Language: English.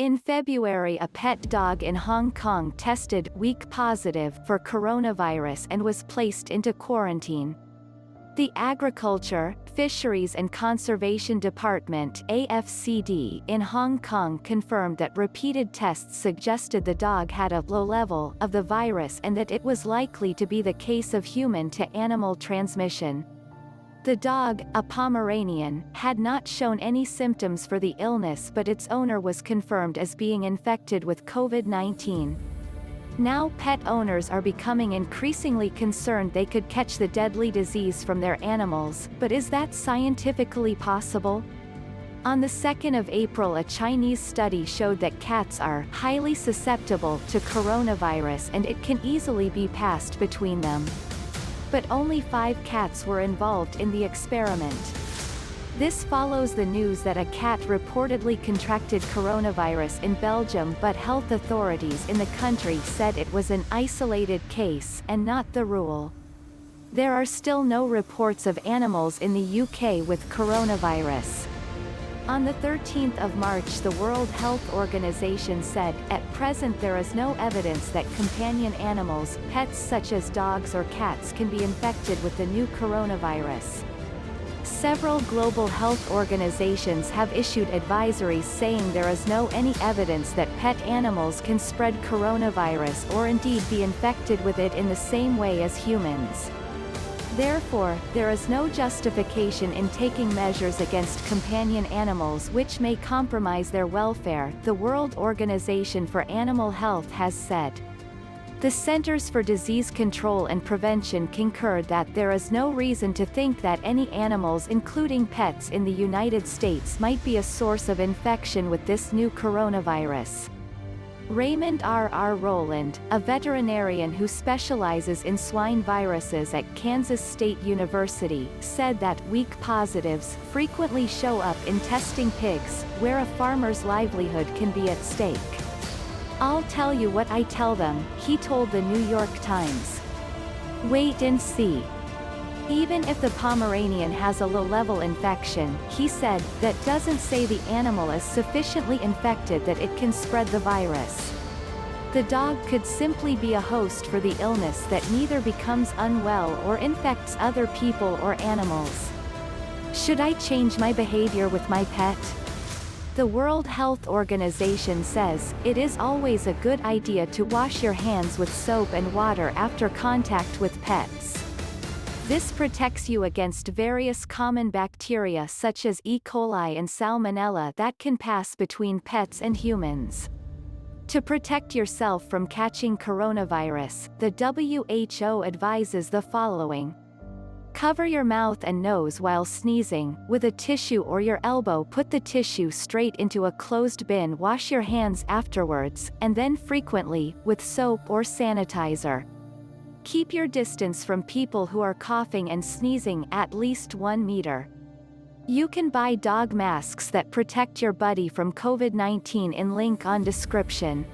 In February, a pet dog in Hong Kong tested weak positive for coronavirus and was placed into quarantine. The Agriculture, Fisheries and Conservation Department (AFCD) in Hong Kong confirmed that repeated tests suggested the dog had a low level of the virus and that it was likely to be the case of human-to-animal transmission. The dog, a Pomeranian, had not shown any symptoms for the illness, but its owner was confirmed as being infected with COVID-19. Now pet owners are becoming increasingly concerned they could catch the deadly disease from their animals, but is that scientifically possible? On the 2nd of April, a Chinese study showed that cats are highly susceptible to coronavirus and it can easily be passed between them. But only 5 cats were involved in the experiment. This follows the news that a cat reportedly contracted coronavirus in Belgium, but health authorities in the country said it was an isolated case and not the rule. There are still no reports of animals in the UK with coronavirus. On the 13th of March, the World Health Organization said, at present there is no evidence that companion animals, pets such as dogs or cats, can be infected with the new coronavirus. Several global health organizations have issued advisories saying there is no any evidence that pet animals can spread coronavirus or indeed be infected with it in the same way as humans. Therefore, there is no justification in taking measures against companion animals which may compromise their welfare, the World Organization for Animal Health has said. The Centers for Disease Control and Prevention concurred that there is no reason to think that any animals, including pets in the United States, might be a source of infection with this new coronavirus. Raymond R. Rowland, a veterinarian who specializes in swine viruses at Kansas State University, said that weak positives frequently show up in testing pigs, where a farmer's livelihood can be at stake. "I'll tell you what I tell them," he told the New York Times. "Wait and see. Even if the Pomeranian has a low-level infection," he said, "that doesn't say the animal is sufficiently infected that it can spread the virus. The dog could simply be a host for the illness that neither becomes unwell or infects other people or animals. Should I change my behavior with my pet?" The World Health Organization says, it is always a good idea to wash your hands with soap and water after contact with pets. This protects you against various common bacteria such as E. coli and Salmonella that can pass between pets and humans. To protect yourself from catching coronavirus, the WHO advises the following. Cover your mouth and nose while sneezing with a tissue or your elbow. Put the tissue straight into a closed bin. Wash your hands afterwards, and then frequently, with soap or sanitizer. Keep your distance from people who are coughing and sneezing at least 1 meter. You can buy dog masks that protect your buddy from COVID-19 in link on description.